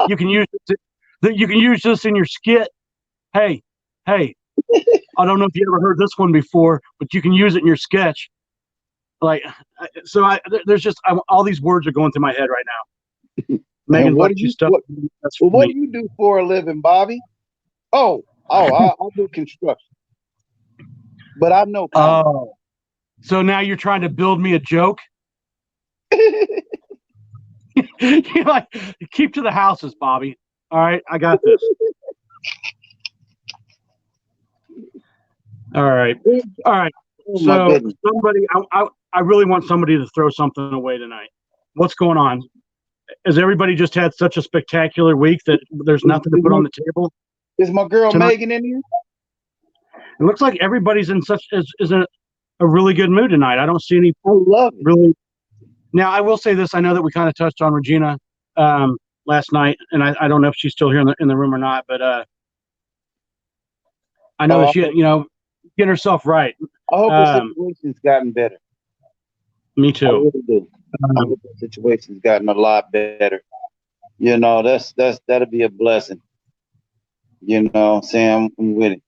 [SPEAKER 1] you can use this in your skit. Hey, I don't know if you ever heard this one before, but you can use it in your sketch. Like, so there's just all these words are going through my head right now. Megan,
[SPEAKER 2] what do you do for a living, Bobby? I do construction, but I know.
[SPEAKER 1] Oh, so now you're trying to build me a joke? You're like, keep to the houses, Bobby. All right, I got this. All right.
[SPEAKER 2] Oh,
[SPEAKER 1] so somebody, I really want somebody to throw something away tonight. What's going on? Has everybody just had such a spectacular week that there's nothing to put on the table?
[SPEAKER 2] Is my girl tonight? Megan in here?
[SPEAKER 1] It looks like everybody's in a really good mood tonight. I don't see any.
[SPEAKER 2] I love it.
[SPEAKER 1] Really. Now I will say this. I know that we kind of touched on Regina last night, and I don't know if she's still here in the room or not, but I know that she, getting herself right.
[SPEAKER 2] I hope her situation's gotten better.
[SPEAKER 1] Me too.
[SPEAKER 2] I really do. I hope the situation's gotten a lot better. That'll be a blessing. Sam, I'm with it.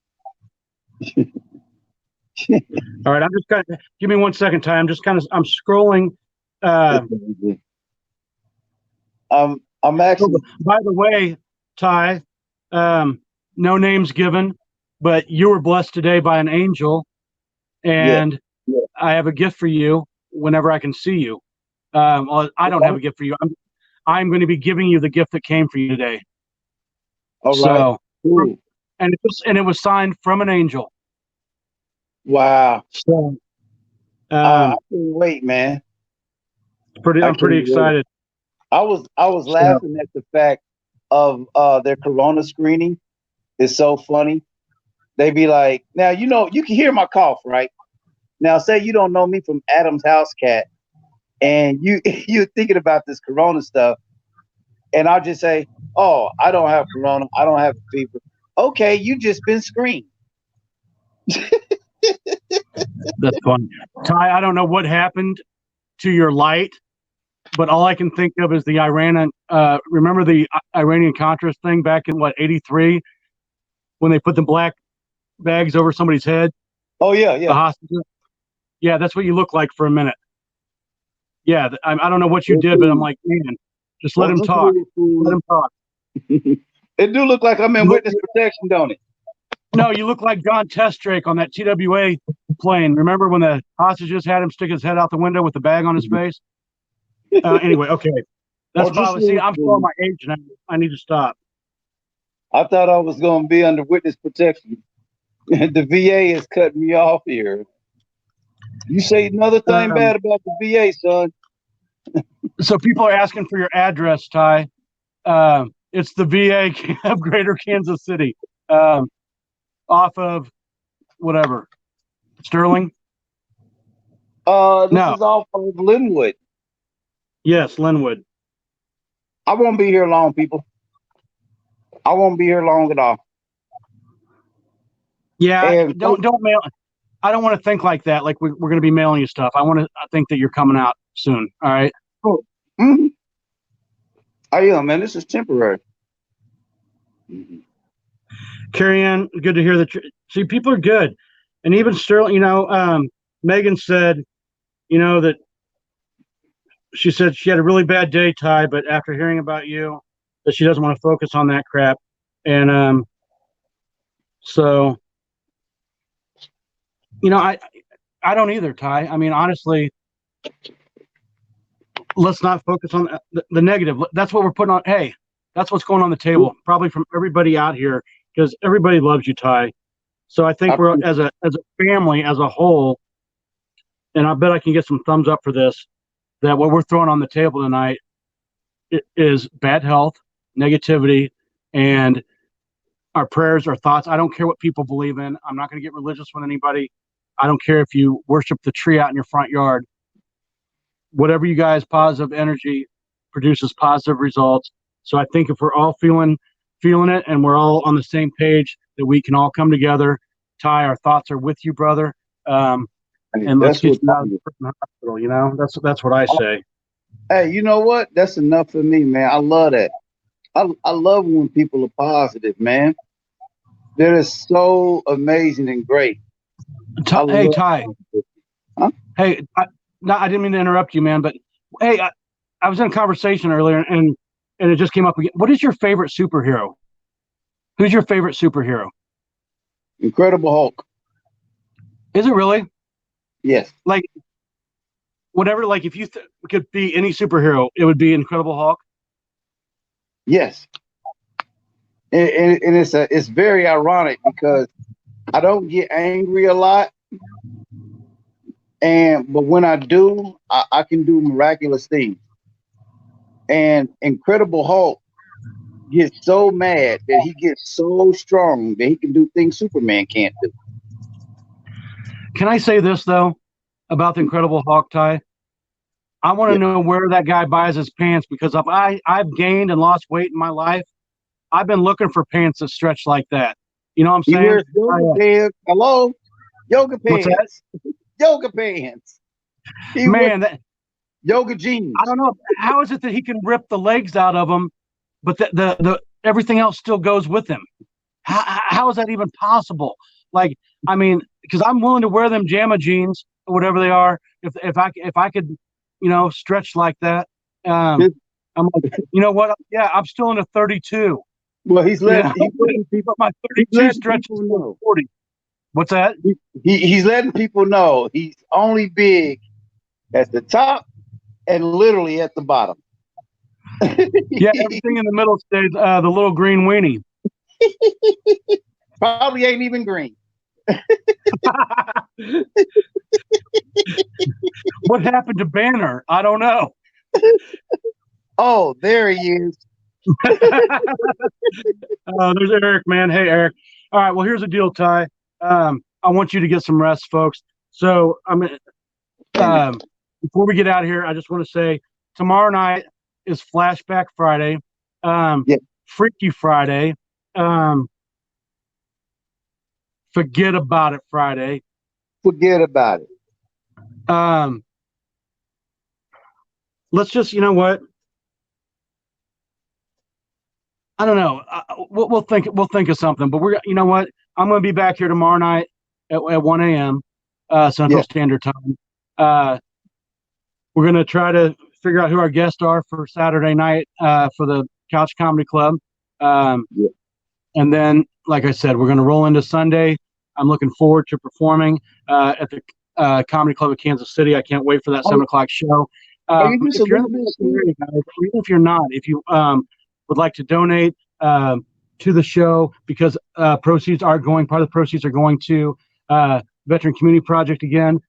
[SPEAKER 1] All right, I'm just kind of give me 1 second, Ty. I'm scrolling.
[SPEAKER 2] I'm actually.
[SPEAKER 1] By the way, Ty, no names given, but you were blessed today by an angel, and I have a gift for you whenever I can see you. I don't have a gift for you. I'm going to be giving you the gift that came for you today.
[SPEAKER 2] All right.
[SPEAKER 1] So,
[SPEAKER 2] Cool.
[SPEAKER 1] and it was signed from an angel.
[SPEAKER 2] Wow.
[SPEAKER 1] So,
[SPEAKER 2] I can't wait, man.
[SPEAKER 1] I'm pretty excited.
[SPEAKER 2] I was laughing at the fact of their corona screening. It's so funny. They be like, now you can hear my cough, right? Now say you don't know me from Adam's House Cat, and you're thinking about this corona stuff, and I'll just say, oh, I don't have corona, I don't have a fever. Okay, you just been screened.
[SPEAKER 1] That's funny. Ty, I don't know what happened to your light, but all I can think of is the Iranian. Remember the Iranian Contras thing back in '83 when they put the black bags over somebody's head?
[SPEAKER 2] Oh yeah, yeah.
[SPEAKER 1] The hostage. Yeah, that's what you look like for a minute. Yeah, I don't know what you did, but I'm like, man, just let him talk. Let him talk.
[SPEAKER 2] It do look like I'm in witness protection, don't it?
[SPEAKER 1] No, you look like John Testrake on that TWA plane. Remember when the hostages had him stick his head out the window with the bag on his face? Anyway, okay. That's probably, see, I'm showing my age now. I need to stop.
[SPEAKER 2] I thought I was going to be under witness protection. The VA is cutting me off here. You say another thing bad about the VA, son.
[SPEAKER 1] So people are asking for your address, Ty. It's the VA of Greater Kansas City. Off of whatever. Sterling?
[SPEAKER 2] This is off of Linwood.
[SPEAKER 1] Yes, Linwood.
[SPEAKER 2] I won't be here long, people. I won't be here long at all.
[SPEAKER 1] Yeah, and don't mail. I don't want to think like that. Like we're going to be mailing you stuff. I think that you're coming out soon. All right.
[SPEAKER 2] Oh, mm-hmm. I am, man. This is temporary. Mm-hmm.
[SPEAKER 1] Carrie Ann, good to hear that. See, people are good, and even Sterling. Megan said, that she said she had a really bad day, Ty, but after hearing about you, that she doesn't want to focus on that crap, and so. I don't either, Ty. I mean, honestly, let's not focus on the negative. That's what we're putting on. Hey, that's what's going on the table, probably from everybody out here, because everybody loves you, Ty. So I think we're as a family, as a whole, and I bet I can get some thumbs up for this, that what we're throwing on the table tonight is bad health, negativity, and our prayers, our thoughts. I don't care what people believe in. I'm not going to get religious with anybody. I don't care if you worship the tree out in your front yard. Whatever you guys, positive energy produces positive results. So I think if we're all feeling it and we're all on the same page, that we can all come together. Ty, our thoughts are with you, brother. And let's get you out of the hospital. That's what I say.
[SPEAKER 2] Hey, you know what? That's enough for me, man. I love that. I love when people are positive, man. That is so amazing and great.
[SPEAKER 1] Hey, Ty.
[SPEAKER 2] Huh?
[SPEAKER 1] Hey, I didn't mean to interrupt you, man, but hey, I was in a conversation earlier and it just came up again. What is your favorite superhero? Who's your favorite superhero?
[SPEAKER 2] Incredible Hulk.
[SPEAKER 1] Is it really?
[SPEAKER 2] Yes.
[SPEAKER 1] Like, whatever, like if you could be any superhero, it would be Incredible Hulk?
[SPEAKER 2] Yes. And it's very ironic because I don't get angry a lot. But when I do, I can do miraculous things. And Incredible Hulk gets so mad that he gets so strong that he can do things Superman can't do.
[SPEAKER 1] Can I say this though about the Incredible Hulk, Ty? I want to know where that guy buys his pants, because if I've gained and lost weight in my life, I've been looking for pants that stretch like that. You know what I'm saying?
[SPEAKER 2] He wears yoga pants. Hello? Yoga pants.
[SPEAKER 1] What's that?
[SPEAKER 2] Yoga pants. Yoga jeans.
[SPEAKER 1] I don't know. How is it that he can rip the legs out of them, but the everything else still goes with him? How is that even possible? Like, I mean, because I'm willing to wear them JAMA jeans or whatever they are. If I could, stretch like that. I'm like, you know what? Yeah, I'm still in a 32.
[SPEAKER 2] Well, he's letting
[SPEAKER 1] people. My 32 stretches to 40. What's that?
[SPEAKER 2] He's letting people know he's only big at the top and literally at the bottom.
[SPEAKER 1] Yeah, everything in the middle stays the little green weenie.
[SPEAKER 2] Probably ain't even green.
[SPEAKER 1] What happened to Banner? I don't know.
[SPEAKER 2] Oh, there he is.
[SPEAKER 1] There's Eric, man. Hey, Eric. All right. Well, here's the deal, Ty. I want you to get some rest, folks. So, before we get out of here, I just want to say tomorrow night is Flashback Friday, Freaky Friday, Forget About It Friday.
[SPEAKER 2] Forget about it.
[SPEAKER 1] Let's just, you know what? I don't know. We'll think of something. But you know what? I'm going to be back here tomorrow night at 1 a.m. Central Standard Time. We're going to try to figure out who our guests are for Saturday night for the Couch Comedy Club. And then, like I said, we're going to roll into Sunday. I'm looking forward to performing at the Comedy Club of Kansas City. I can't wait for that 7 o'clock show. If you're in the area, guys, even if you're not, if you would like to donate to the show, because part of the proceeds are going to Veteran Community Project again.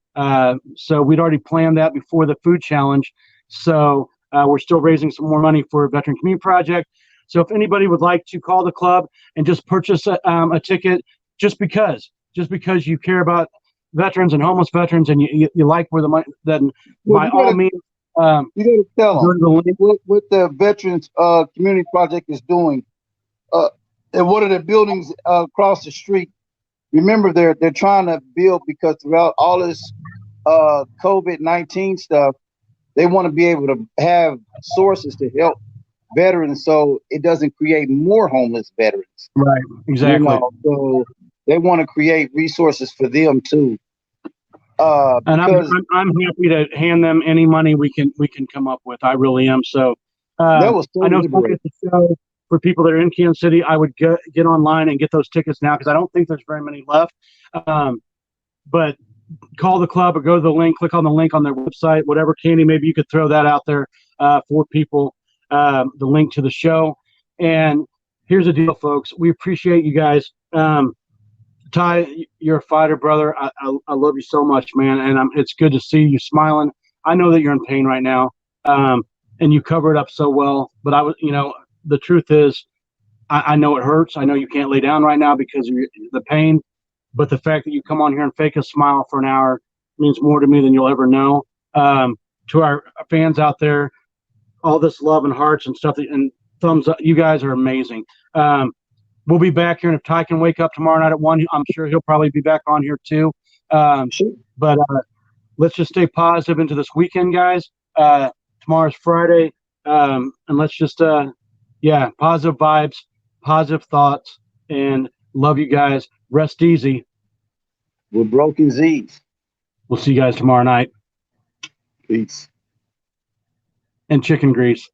[SPEAKER 1] So we'd already planned that before the food challenge. So we're still raising some more money for Veteran Community Project. So if anybody would like to call the club and just purchase a ticket, just because you care about veterans and homeless veterans and you like where the money, then by all means,
[SPEAKER 2] you got to tell them what the Veterans Community Project is doing, and what are the buildings across the street. Remember, they're trying to build, because throughout all this COVID-19 stuff, they want to be able to have sources to help veterans, so it doesn't create more homeless veterans.
[SPEAKER 1] Right, exactly.
[SPEAKER 2] You know, so they want to create resources for them too.
[SPEAKER 1] And I'm happy to hand them any money we can come up with. I really am. So
[SPEAKER 2] that was so
[SPEAKER 1] I know the show for people that are in Kansas City, I would get online and get those tickets now, because I don't think there's very many left. But call the club or go to the link, click on the link on their website, whatever. Candy, maybe you could throw that out there for people, the link to the show. And here's the deal, folks. We appreciate you guys. Ty, you're a fighter, brother. I love you so much, man. And it's good to see you smiling. I know that you're in pain right now, and you cover it up so well. But the truth is, I know it hurts. I know you can't lay down right now because of the pain. But the fact that you come on here and fake a smile for an hour means more to me than you'll ever know. To our fans out there, all this love and hearts and stuff, and thumbs up. You guys are amazing. We'll be back here, and if Ty can wake up tomorrow night at 1, I'm sure he'll probably be back on here too. But let's just stay positive into this weekend, guys. Tomorrow's Friday, and let's just, positive vibes, positive thoughts, and love you guys. Rest easy.
[SPEAKER 2] We're broken Zzz'S.
[SPEAKER 1] We'll see you guys tomorrow night.
[SPEAKER 2] Peace.
[SPEAKER 1] And chicken grease.